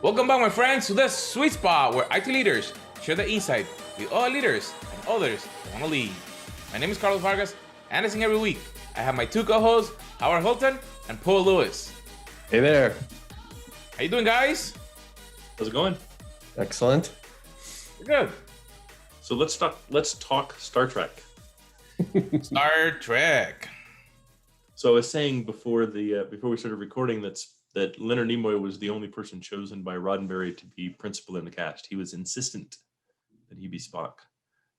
Welcome back, my friends, to the sweet spot where IT leaders share the insight with all leaders and others who want to lead. My name is Carlos Vargas, and as in every week, I have my two co-hosts, Howard Holton and Paul Lewis. Hey there. How you doing, guys? How's it going? Excellent. We're good. So let's talk Star Trek. Star Trek. So I was saying before we started recording that Leonard Nimoy was the only person chosen by Roddenberry to be principal in the cast. He was insistent that he be Spock,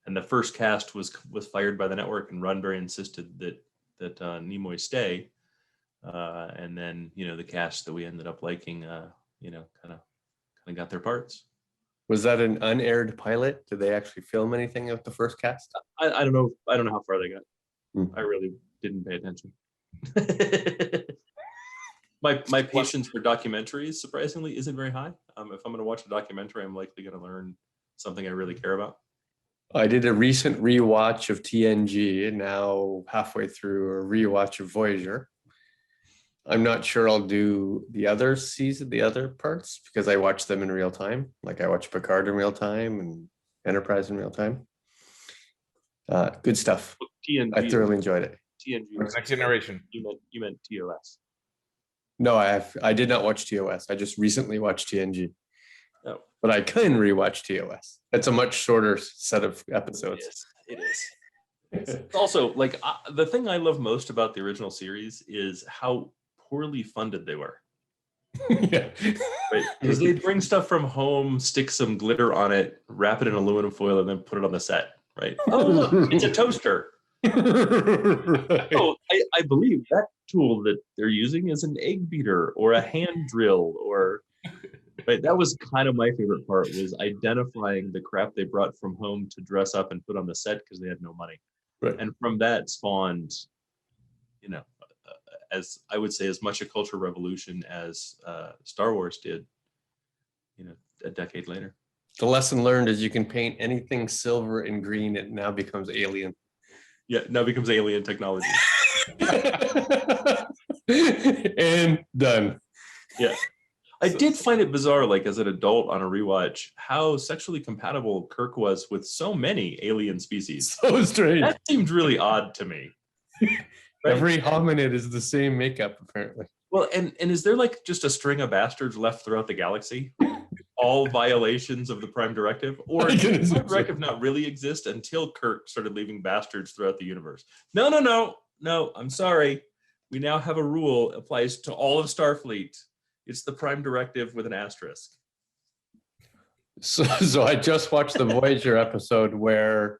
and the first cast was fired by the network, and Roddenberry insisted that Nimoy stay, and then the cast that we ended up liking, kind of got their parts. Was that an unaired pilot? Did they actually film anything of the first cast? I don't know. I don't know how far they got. I really didn't pay attention. My patience for documentaries, surprisingly, isn't very high. If I'm going to watch a documentary, I'm likely going to learn something I really care about. I did a recent rewatch of TNG, and now halfway through a rewatch of Voyager. I'm not sure I'll do the other season, the other parts, because I watch them in real time. Like I watch Picard in real time and Enterprise in real time. Good stuff. TNG, I thoroughly enjoyed it. TNG. Next Generation. You meant TOS. No, I did not watch TOS. I just recently watched TNG. Oh. But I can rewatch TOS. It's a much shorter set of episodes. It is. Also, like the thing I love most about the original series is how poorly funded they were. Yeah. Right? Because they bring stuff from home, stick some glitter on it, wrap it in aluminum foil, and then put it on the set. Right? Oh, look, it's a toaster. Right. Oh, I believe that tool that they're using is an egg beater or a hand drill or. Right, that was kind of my favorite part, was identifying the crap they brought from home to dress up and put on the set because they had no money. Right. And from that spawned, as I would say, as much a cultural revolution as Star Wars did, a decade later. The lesson learned is you can paint anything silver and green, it now becomes alien. Yeah, now becomes alien technology. And done. Yeah. I did find it bizarre, like as an adult on a rewatch, how sexually compatible Kirk was with so many alien species. So strange. That seemed really odd to me. Right? Every hominid is the same makeup, apparently. Well, and is there like just a string of bastards left throughout the galaxy? All violations of the Prime Directive? Or did the Prime Directive not really exist until Kirk started leaving bastards throughout the universe? No, I'm sorry. We now have a rule applies to all of Starfleet. It's the Prime Directive with an asterisk. So I just watched the Voyager episode where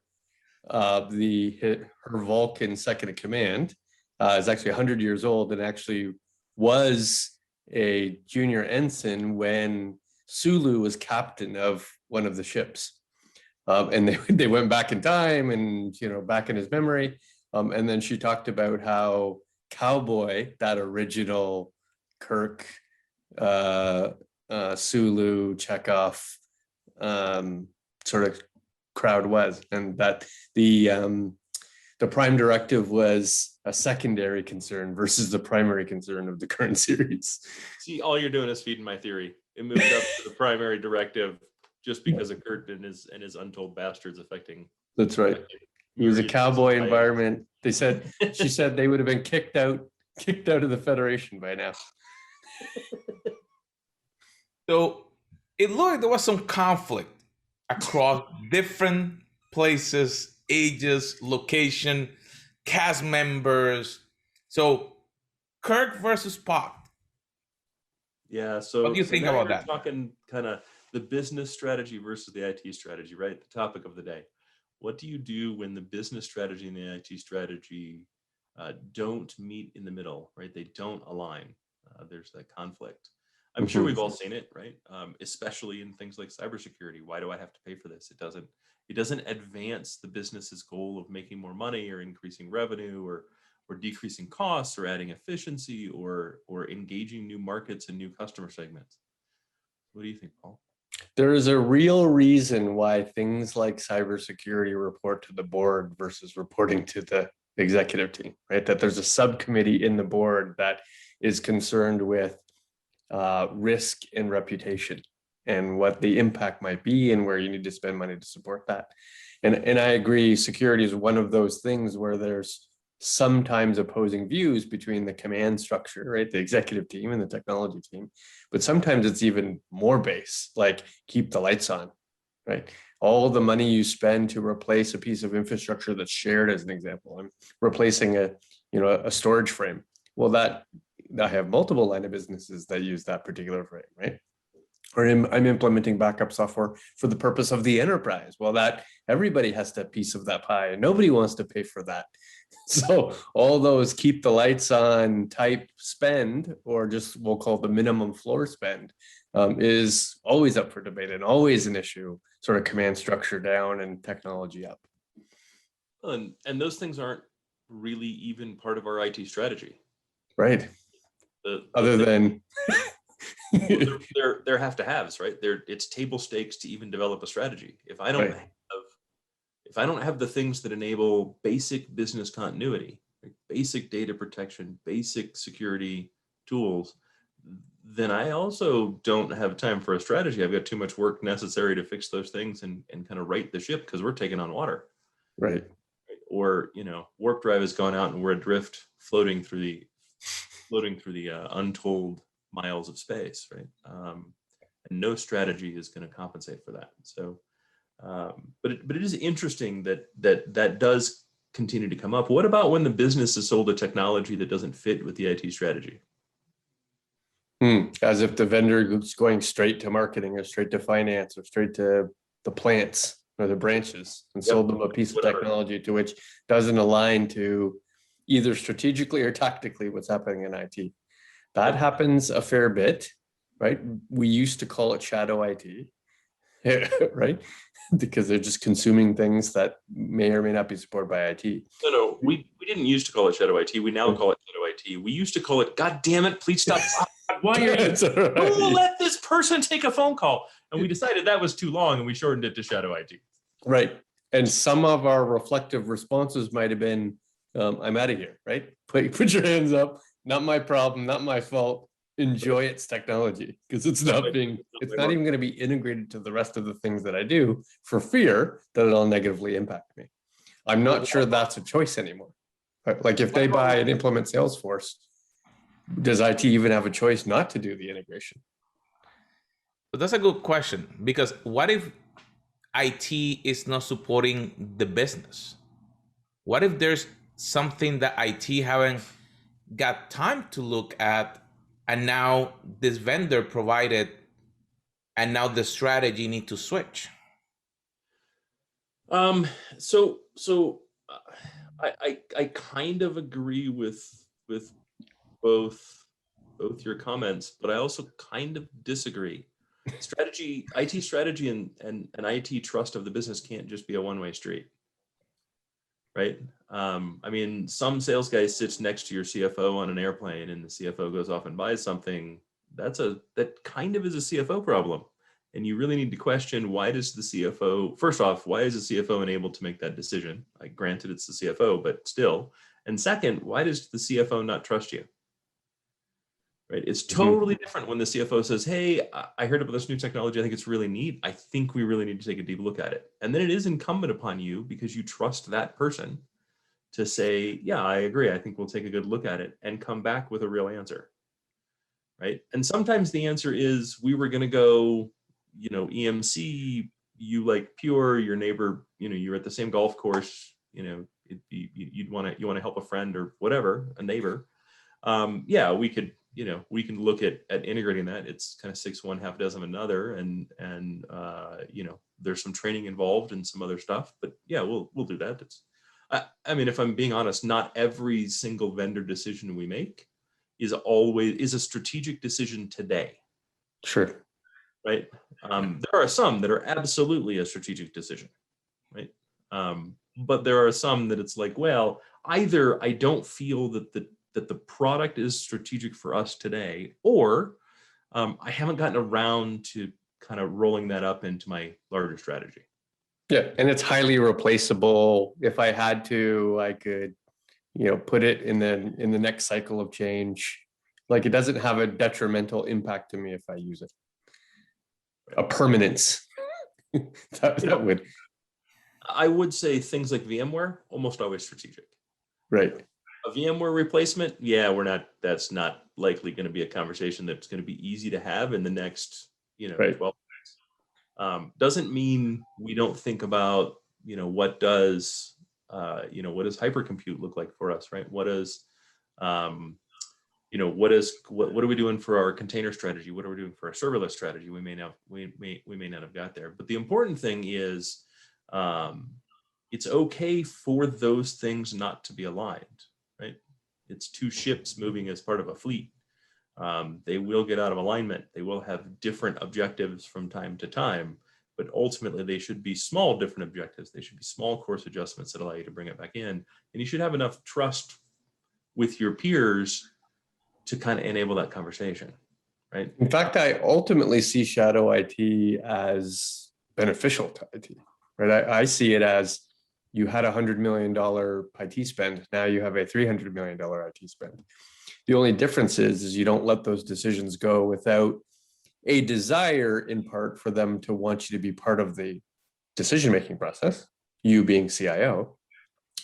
her Vulcan second in command is actually 100 years old and actually was a junior ensign when Sulu was captain of one of the ships. And they went back in time and, back in his memory. And then she talked about how Cowboy, that original Kirk, Sulu, Chekhov sort of crowd was, and that the Prime Directive was a secondary concern versus the primary concern of the current series. See, all you're doing is feeding my theory. It moved up to the primary directive just because of Kirk and his untold bastards affecting. That's right. It was a cowboy environment. She said they would have been kicked out of the Federation by now. So it looked like there was some conflict across different places, ages, location, cast members. So Kirk versus Spock. Yeah. So what do you think about that? Talking kind of the business strategy versus the IT strategy, right? The topic of the day. What do you do when the business strategy and the IT strategy don't meet in the middle, right? They don't align. There's that conflict. I'm sure we've all seen it, right? Especially in things like cybersecurity. Why do I have to pay for this? It doesn't advance the business's goal of making more money or increasing revenue or decreasing costs or adding efficiency or engaging new markets and new customer segments. What do you think, Paul? There is a real reason why things like cybersecurity report to the board versus reporting to the executive team, right? That there's a subcommittee in the board that is concerned with risk and reputation. and what the impact might be and where you need to spend money to support that. And I agree, security is one of those things where there's sometimes opposing views between the command structure, right? The executive team and the technology team, but sometimes it's even more base, like keep the lights on, right? All the money you spend to replace a piece of infrastructure that's shared, as an example, I'm replacing a storage frame. Well, that I have multiple line of businesses that use that particular frame, right? Or I'm implementing backup software for the purpose of the enterprise. Well, that everybody has that piece of that pie, and nobody wants to pay for that. So all those keep the lights on type spend, or just we'll call the minimum floor spend, is always up for debate and always an issue. Sort of command structure down and technology up. And those things aren't really even part of our IT strategy, right? Other than they're have to haves, right? It's table stakes to even develop a strategy. If I don't have the things that enable basic business continuity, like basic data protection, basic security tools, then I also don't have time for a strategy. I've got too much work necessary to fix those things and kind of right the ship, because we're taking on water. Right. Or, warp drive has gone out and we're adrift floating through the untold miles of space, right? And no strategy is going to compensate for that. So, but it is interesting that does continue to come up. What about when the business is sold a technology that doesn't fit with the IT strategy? As if the vendor is going straight to marketing or straight to finance or straight to the plants or the branches and sold them a piece of technology to which doesn't align to either strategically or tactically what's happening in IT. That happens a fair bit, right? We used to call it shadow IT, right? Because they're just consuming things that may or may not be supported by IT. No, we didn't used to call it shadow IT. We now call it shadow IT. We used to call it, God damn it, please stop. Why are you? Who will let this person take a phone call? And we decided that was too long, and we shortened it to shadow IT. Right. And some of our reflective responses might have been, I'm out of here, right? Put your hands up. Not my problem, not my fault. Enjoy its technology, because it's not even going to be integrated to the rest of the things that I do, for fear that it'll negatively impact me. I'm not sure that's a choice anymore. Like if they buy and implement Salesforce, does IT even have a choice not to do the integration? But that's a good question, because what if IT is not supporting the business? What if there's something that IT haven't got time to look at, and now this vendor provided, and now the strategy need to switch? So I kind of agree with both your comments, but I also kind of disagree. IT strategy and IT trust of the business can't just be a one-way street, right? I mean, some sales guy sits next to your CFO on an airplane, and the CFO goes off and buys something. That kind of is a CFO problem. And you really need to question, why does the CFO, first off, why is the CFO enabled to make that decision? Like, granted, it's the CFO, but still. And second, why does the CFO not trust you? Right? It's totally different when the CFO says, hey, I heard about this new technology. I think it's really neat. I think we really need to take a deep look at it. And then it is incumbent upon you, because you trust that person, to say, yeah, I agree. I think we'll take a good look at it, and come back with a real answer. Right? And sometimes the answer is, we were going to go, EMC, you like Pure, your neighbor, you're at the same golf course, you'd want to help a friend or whatever, a neighbor. Yeah, we can look at integrating that. It's kind of 6 one, half dozen another, and there's some training involved and some other stuff, but yeah, we'll do that. I mean, if I'm being honest, not every single vendor decision we make is a strategic decision today. Sure. Right. There are some that are absolutely a strategic decision, right? But there are some that it's like, well, either I don't feel that the product is strategic for us today, or I haven't gotten around to kind of rolling that up into my larger strategy. Yeah, and it's highly replaceable. If I had to, I could, put it in the next cycle of change. Like, it doesn't have a detrimental impact to me if I use it. a permanence. that would. I would say things like VMware, almost always strategic. Right. A VMware replacement, yeah, that's not likely going to be a conversation that's going to be easy to have in the next, Right. 12 months. Doesn't mean we don't think about, what does hypercompute look like for us, right? What are we doing for our container strategy? What are we doing for our serverless strategy? We may not have got there. But the important thing is, it's okay for those things not to be aligned, right? It's two ships moving as part of a fleet. They will get out of alignment. They will have different objectives from time to time, but ultimately they should be small different objectives. They should be small course adjustments that allow you to bring it back in. And you should have enough trust with your peers to kind of enable that conversation, right? In fact, I ultimately see shadow IT as beneficial to IT, right? I see it as you had $100 million IT spend. Now you have a $300 million IT spend. The only difference is you don't let those decisions go without a desire in part for them to want you to be part of the decision-making process, you being CIO,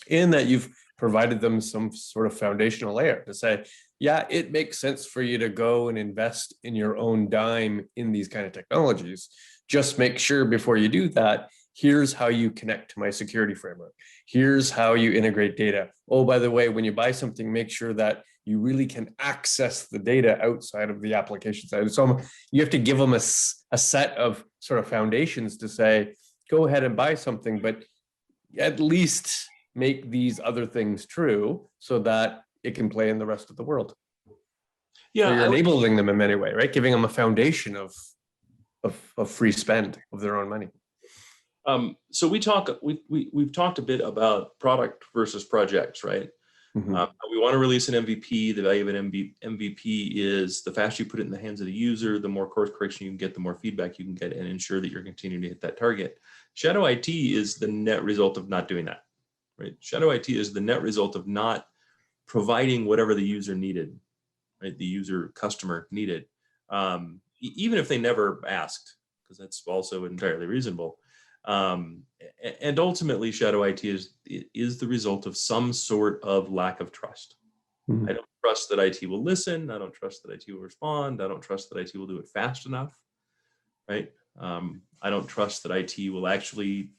in that you've provided them some sort of foundational layer to say, yeah, it makes sense for you to go and invest in your own dime in these kind of technologies. Just make sure before you do that, here's how you connect to my security framework. Here's how you integrate data. Oh, by the way, when you buy something, make sure that you really can access the data outside of the application side. So you have to give them a set of sort of foundations to say, go ahead and buy something, but at least make these other things true so that it can play in the rest of the world. Yeah, so you're enabling them in many ways, right? Giving them a foundation of free spend of their own money. So we've talked a bit about product versus projects, right? Mm-hmm. We want to release an MVP. The value of an MVP is the faster you put it in the hands of the user, the more course correction you can get, the more feedback you can get, and ensure that you're continuing to hit that target. Shadow IT is the net result of not doing that, right? Shadow IT is the net result of not providing whatever the user needed, right? The user customer needed, even if they never asked, because that's also entirely reasonable. And ultimately, shadow IT is the result of some sort of lack of trust. Mm-hmm. I don't trust that IT will listen. I don't trust that IT will respond. I don't trust that IT will do it fast enough, right? I don't trust that IT will actually,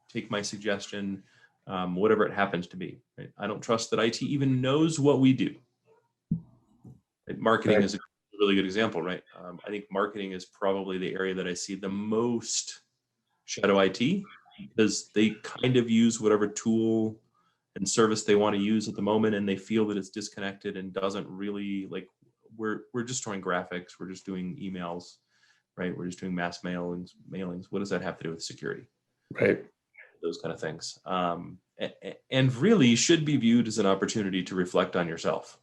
take my suggestion, whatever it happens to be. Right? I don't trust that IT even knows what we do. Right? Marketing is a really good example, right? I think marketing is probably the area that I see the most shadow IT, because they kind of use whatever tool and service they want to use at the moment, and they feel that it's disconnected and doesn't really, like, we're just storing graphics, we're just doing emails, right? We're just doing mass mailings. What does that have to do with security? Right. Those kind of things. And really should be viewed as an opportunity to reflect on yourself.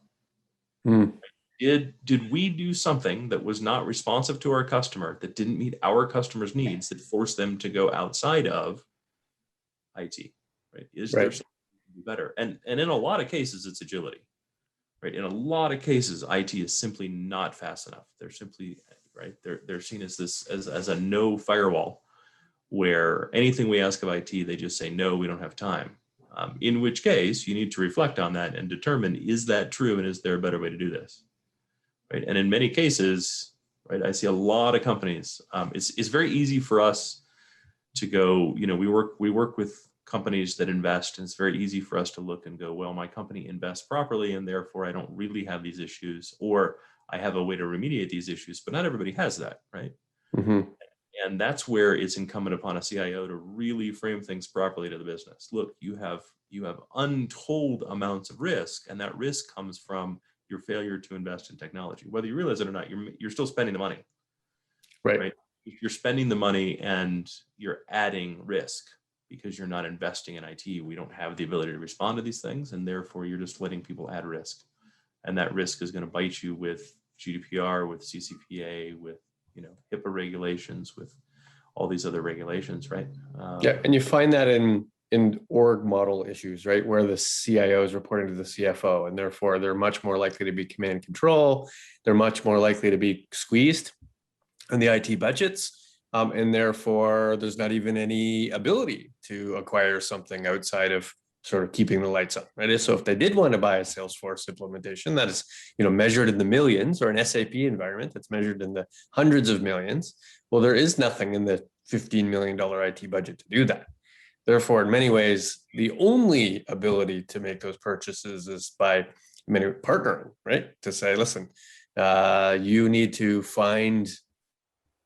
Mm. Did we do something that was not responsive to our customer, that didn't meet our customer's needs, that forced them to go outside of IT, right? Is there something we can do better? And in a lot of cases, it's agility, right? In a lot of cases, IT is simply not fast enough. They're simply, right? They're seen as this, as a no firewall, where anything we ask of IT, they just say, no, we don't have time. In which case, you need to reflect on that and determine, is that true? And is there a better way to do this? Right. And in many cases, right, I see a lot of companies. It's very easy for us to go, we work with companies that invest, and it's very easy for us to look and go, well, my company invests properly, and therefore I don't really have these issues, or I have a way to remediate these issues. But not everybody has that, right? Mm-hmm. And that's where it's incumbent upon a CIO to really frame things properly to the business. Look, you have untold amounts of risk, and that risk comes from your failure to invest in technology. Whether you realize it or not, you're still spending the money. Right? You're spending the money and you're adding risk because you're not investing in IT. We don't have the ability to respond to these things, and therefore you're just letting people add risk. And that risk is going to bite you with GDPR, with CCPA, with HIPAA regulations, with all these other regulations, right? And you find that in org model issues, right, where the CIO is reporting to the CFO, and therefore they're much more likely to be command and control. They're much more likely to be squeezed in the IT budgets And therefore, there's not even any ability to acquire something outside of sort of keeping the lights on, right? So if they did want to buy a Salesforce implementation that is, measured in the millions, or an SAP environment that's measured in the hundreds of millions, well, there is nothing in the $15 million IT budget to do that. Therefore, in many ways, the only ability to make those purchases is by partnering, right? To say, listen, you need to find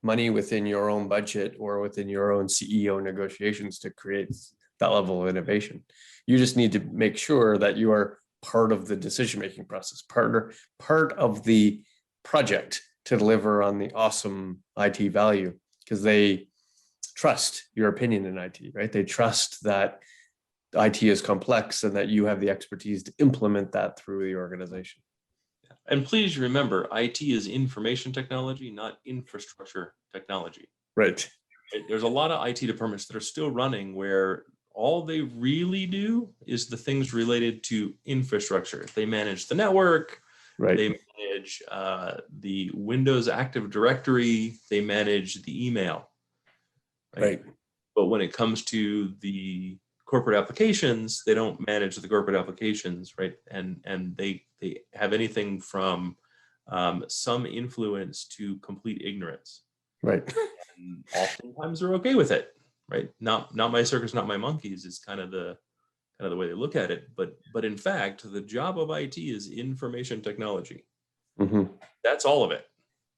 money within your own budget or within your own CEO negotiations to create that level of innovation. You just need to make sure that you are part of the decision-making process, part of the project to deliver on the awesome IT value, because they trust your opinion in IT, right? They trust that IT is complex and that you have the expertise to implement that through the organization. And please remember, IT is information technology, not infrastructure technology. Right. There's a lot of IT departments that are still running where all they really do is the things related to infrastructure. They manage the network, right. They manage the Windows Active Directory, they manage the email. Right. But when it comes to the corporate applications, they don't manage the corporate applications, right? And they have anything from some influence to complete ignorance. Right. And oftentimes they're okay with it, right? Not my circus, not my monkeys is kind of the way they look at it. But in fact, the job of IT is information technology. Mm-hmm. That's all of it.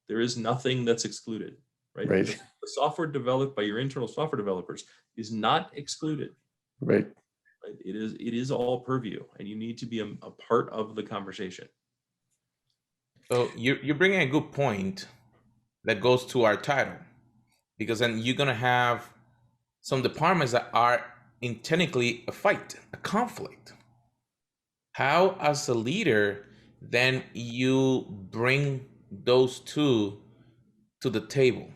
There is nothing that's excluded, right? Right. The software developed by your internal software developers is not excluded. Right. It is all purview, and you need to be a part of the conversation. So you're bringing a good point that goes to our title, because then you're gonna have some departments that are in technically a fight, a conflict. How, as a leader, then you bring those two to the table?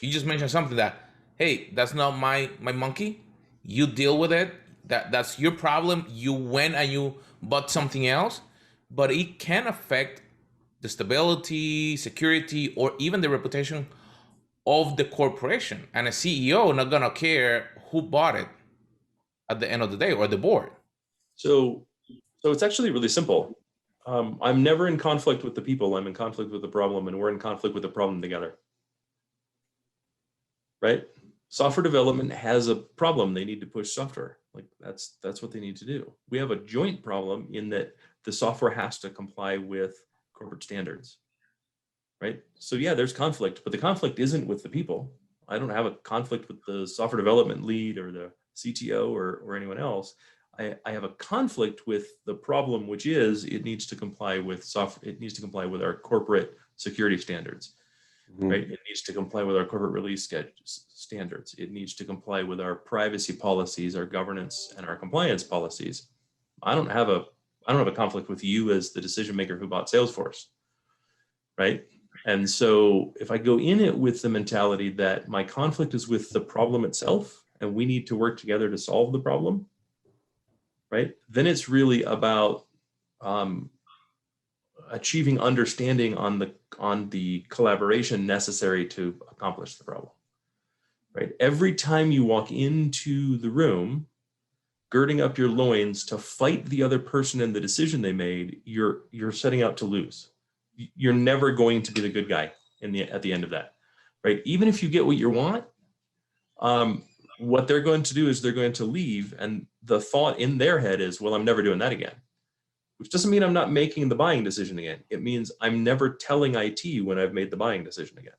You just mentioned something that, hey, that's not my monkey. You deal with it. That's your problem. You went and you bought something else, but it can affect the stability, security, or even the reputation of the corporation. And a CEO not gonna care who bought it at the end of the day, or the board. So it's actually really simple. I'm never in conflict with the people. I'm in conflict with the problem, and we're in conflict with the problem together. Right? Software development has a problem. They need to push software. Like that's what they need to do. We have a joint problem in that the software has to comply with corporate standards. Right? So yeah, there's conflict, but the conflict isn't with the people. I don't have a conflict with the software development lead or the CTO or anyone else. I have a conflict with the problem, which is it needs to comply with software. It needs to comply with our corporate security standards. Mm-hmm. Right? It needs to comply with our corporate release standards. It needs to comply with our privacy policies, our governance, and our compliance policies. I don't have a conflict with you as the decision maker who bought Salesforce, right? And so if I go in it with the mentality that my conflict is with the problem itself, and we need to work together to solve the problem, right? Then it's really about achieving understanding on the collaboration necessary to accomplish the problem, right? Every time you walk into the room, girding up your loins to fight the other person and the decision they made, you're setting out to lose. You're never going to be the good guy at the end of that, right? Even if you get what you want, what they're going to do is they're going to leave, and the thought in their head is, well, I'm never doing that again. Which doesn't mean I'm not making the buying decision again. It means I'm never telling IT when I've made the buying decision again.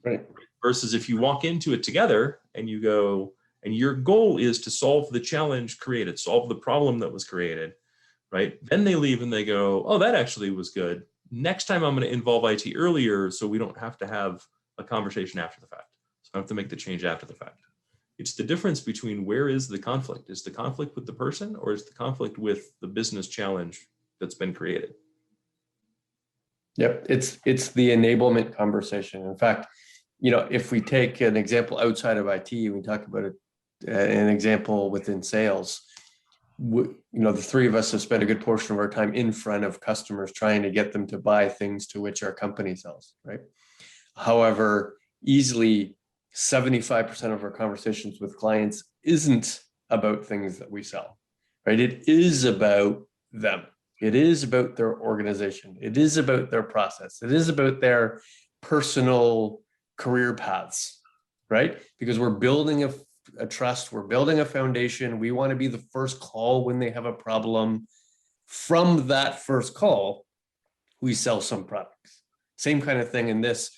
Right. Versus if you walk into it together and you go, and your goal is to solve the challenge created, solve the problem that was created, right? Then they leave and they go, oh, that actually was good. Next time I'm going to involve IT earlier so we don't have to have a conversation after the fact. So I have to make the change after the fact. It's the difference between where is the conflict? Is the conflict with the person, or is the conflict with the business challenge that's been created? Yep, it's the enablement conversation. In fact, if we take an example outside of IT, we talk about an example within sales. The three of us have spent a good portion of our time in front of customers trying to get them to buy things to which our company sells, right? However, easily 75% of our conversations with clients isn't about things that we sell, right? It is about them. It is about their organization. It is about their process. It is about their personal career paths, right? Because we're building a trust, we're building a foundation. We want to be the first call when they have a problem. From that first call, we sell some products. Same kind of thing in this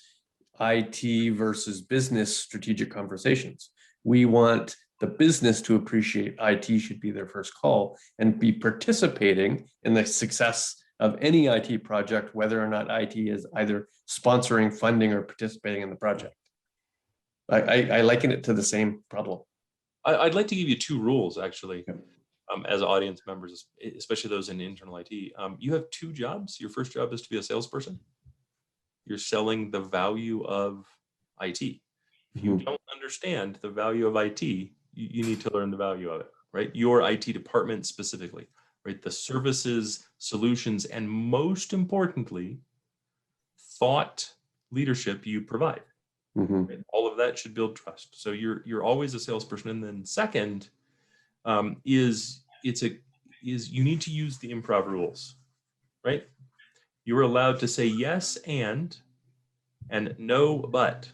IT versus business strategic conversations. We want the business to appreciate IT should be their first call and be participating in the success of any IT project, whether or not IT is either sponsoring, funding, or participating in the project. I liken it to the same problem. I'd like to give you two rules, actually, Yep. as audience members, especially those in internal IT. You have two jobs. Your first job is to be a salesperson. You're selling the value of IT. If you don't understand the value of IT, you need to learn the value of it, right? Your IT department specifically, right? The services, solutions, and most importantly, thought leadership you provide. Right? All of that should build trust. So you're always a salesperson. And then second is you need to use the improv rules, right? You are allowed to say yes and no but,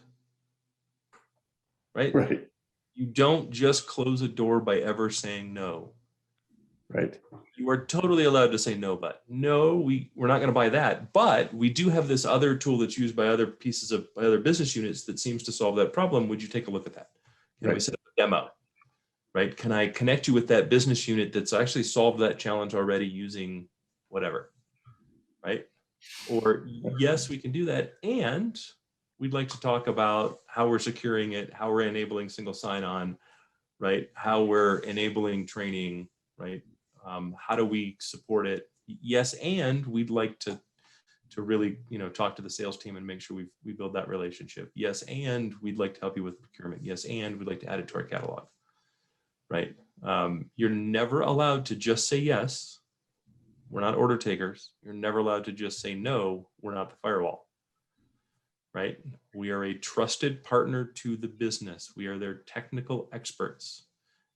right? Right. You don't just close a door by ever saying no. Right. You are totally allowed to say no, but no, we're not going to buy that. But we do have this other tool that's used by other by other business units that seems to solve that problem. Would you take a look at that? Can we set up a demo? Right? Can I connect you with that business unit that's actually solved that challenge already using whatever? Right? Or yes, we can do that. And we'd like to talk about how we're securing it, how we're enabling single sign-on, right? How we're enabling training, right? How do we support it? Yes, and we'd like to really, talk to the sales team and make sure we build that relationship. Yes, and we'd like to help you with procurement. Yes, and we'd like to add it to our catalog, right? You're never allowed to just say yes. We're not order takers. You're never allowed to just say no. We're not the firewall, right? We are a trusted partner to the business. We are their technical experts.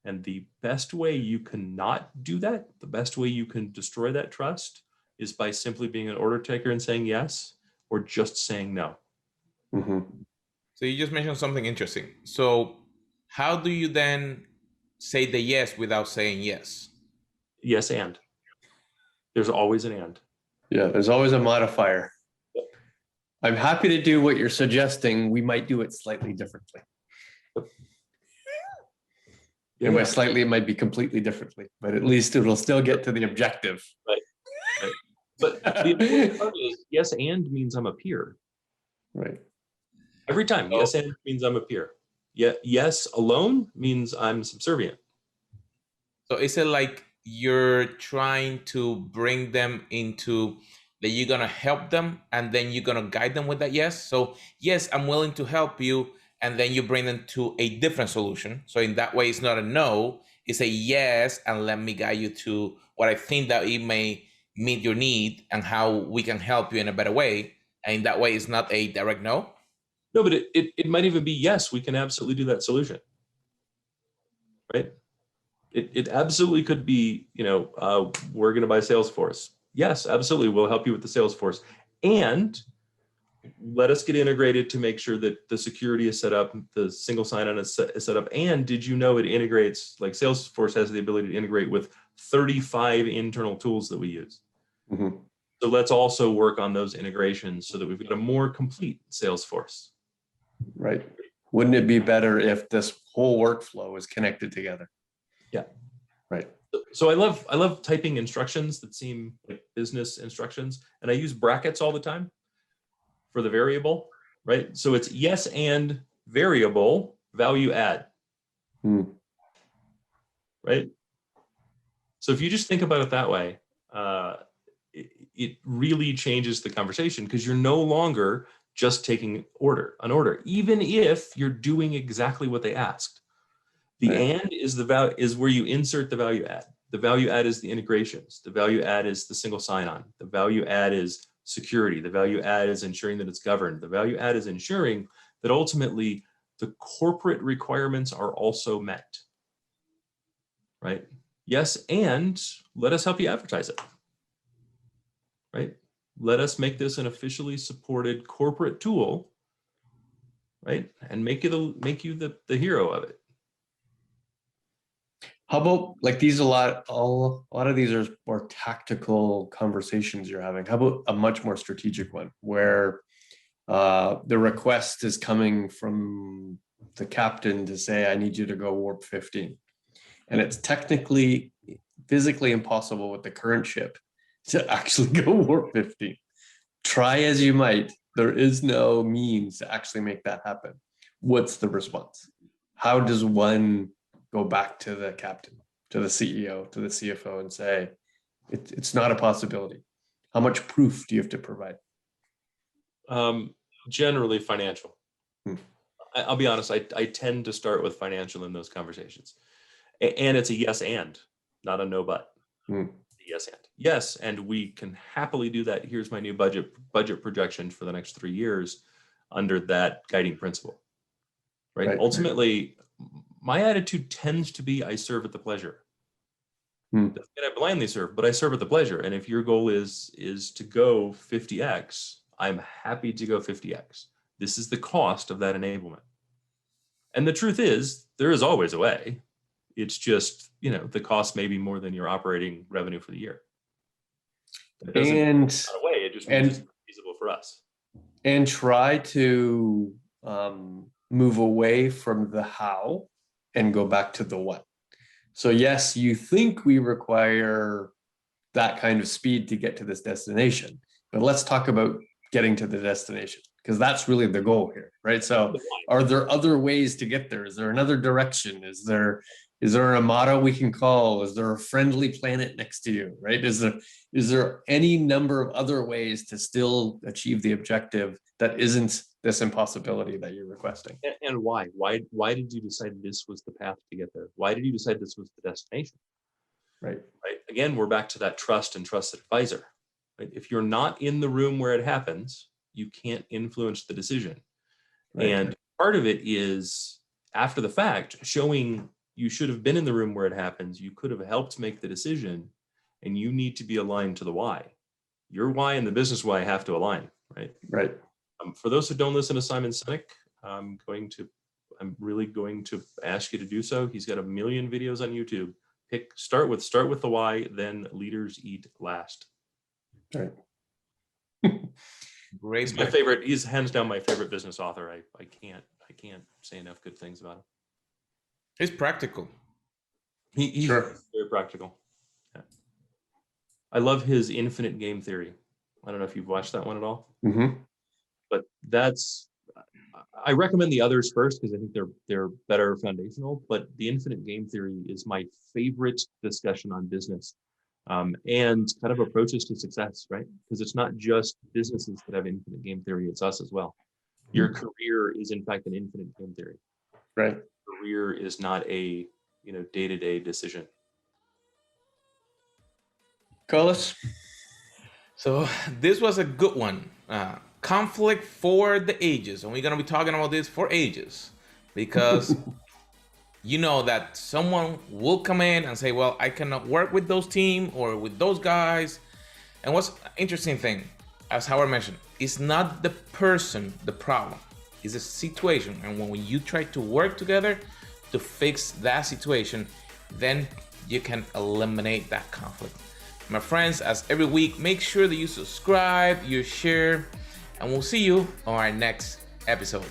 And the best way you cannot do that, the best way you can destroy that trust is by simply being an order taker and saying yes, or just saying no. So you just mentioned something interesting. So how do you then say the yes without saying yes? Yes, and. There's always an and. Yeah, there's always a modifier. I'm happy to do what you're suggesting. We might do it slightly differently. And by slightly, it might be completely differently, but at least it'll still get to the objective. Right. But the important part is yes and means I'm a peer. Right. Every time, yes and means I'm a peer. Yeah, yes alone means I'm subservient. So is it like you're trying to bring them into that you're going to help them and then you're going to guide them with that yes? So yes, I'm willing to help you. And then you bring them to a different solution. So in that way, it's not a no, it's a yes, and let me guide you to what I think that it may meet your need and how we can help you in a better way. And in that way, it's not a direct no. No, but it might even be yes, we can absolutely do that solution, right? It absolutely could be, we're going to buy Salesforce. Yes, absolutely, we'll help you with the Salesforce. And let us get integrated to make sure that the security is set up, the single sign-on is set up. And did you know it integrates, like Salesforce has the ability to integrate with 35 internal tools that we use. So let's also work on those integrations so that we've got a more complete Salesforce. Right. Wouldn't it be better if this whole workflow is connected together? Yeah. Right. So I love typing instructions that seem like business instructions, and I use brackets all the time for the variable, right? So it's yes and variable value add, right? So if you just think about it that way, it really changes the conversation because you're no longer just taking an order, even if you're doing exactly what they asked. The and is where you insert the value add. The value add is the integrations. The value add is the single sign-on. The value add is security. The value add is ensuring that it's governed. The value add is ensuring that ultimately the corporate requirements are also met, right? Yes, and let us help you advertise it, right? Let us make this an officially supported corporate tool, right? And make you the hero of it. How about like these a lot of these are more tactical conversations you're having. How about a much more strategic one where the request is coming from the captain to say, I need you to go warp 15. And it's technically, physically impossible with the current ship to actually go warp 15. Try as you might, there is no means to actually make that happen. What's the response? How does one go back to the captain, to the CEO, to the CFO and say, it's not a possibility? How much proof do you have to provide? Generally financial. I'll be honest, I tend to start with financial in those conversations. And it's a yes and, not a no but. Yes and. Yes, and we can happily do that. Here's my new budget projection for the next 3 years under that guiding principle. Right? Ultimately, my attitude tends to be I serve at the pleasure. Doesn't mean I blindly serve, but I serve at the pleasure. And if your goal is to go 50x, I'm happy to go 50x. This is the cost of that enablement. And the truth is, there is always a way. It's just, the cost may be more than your operating revenue for the year. It doesn't mean it's not a way, it just means it's feasible for us. And try to move away from the how and go back to the what. So yes, you think we require that kind of speed to get to this destination, but let's talk about getting to the destination, because that's really the goal here, right? So are there other ways to get there? Is there another direction? Is there a motto we can call? Is there a friendly planet next to you, right? Is there any number of other ways to still achieve the objective that isn't this impossibility that you're requesting? And why? Why did you decide this was the path to get there? Why did you decide this was the destination? Right. Again, we're back to that trust and trusted advisor. Right? If you're not in the room where it happens, you can't influence the decision. Right. And part of it is, after the fact, showing you should have been in the room where it happens. You could have helped make the decision, and you need to be aligned to the why. Your why and the business why have to align, right? Right. For those who don't listen to Simon Sinek, I'm really going to ask you to do so. He's got 1 million videos on YouTube. Start with the why, then leaders eat last. Right. Great. He's my favorite. He's hands down my favorite business author. I can't say enough good things about him. It's practical. He's very practical. Yeah. I love his infinite game theory. I don't know if you've watched that one at all. Mm-hmm. But I recommend the others first because I think they're better foundational. But the infinite game theory is my favorite discussion on business and kind of approaches to success, right? Because it's not just businesses that have infinite game theory; it's us as well. Your career is in fact an infinite game theory. Right. Career is not a day-to-day decision. Carlos? So this was a good one. Conflict for the ages. And we're going to be talking about this for ages. Because you know that someone will come in and say, well, I cannot work with those team or with those guys. And what's interesting thing, as Howard mentioned, it's not the person the problem. It's a situation. And when you try to work together to fix that situation, then you can eliminate that conflict. My friends, as every week, make sure that you subscribe, you share, and we'll see you on our next episode.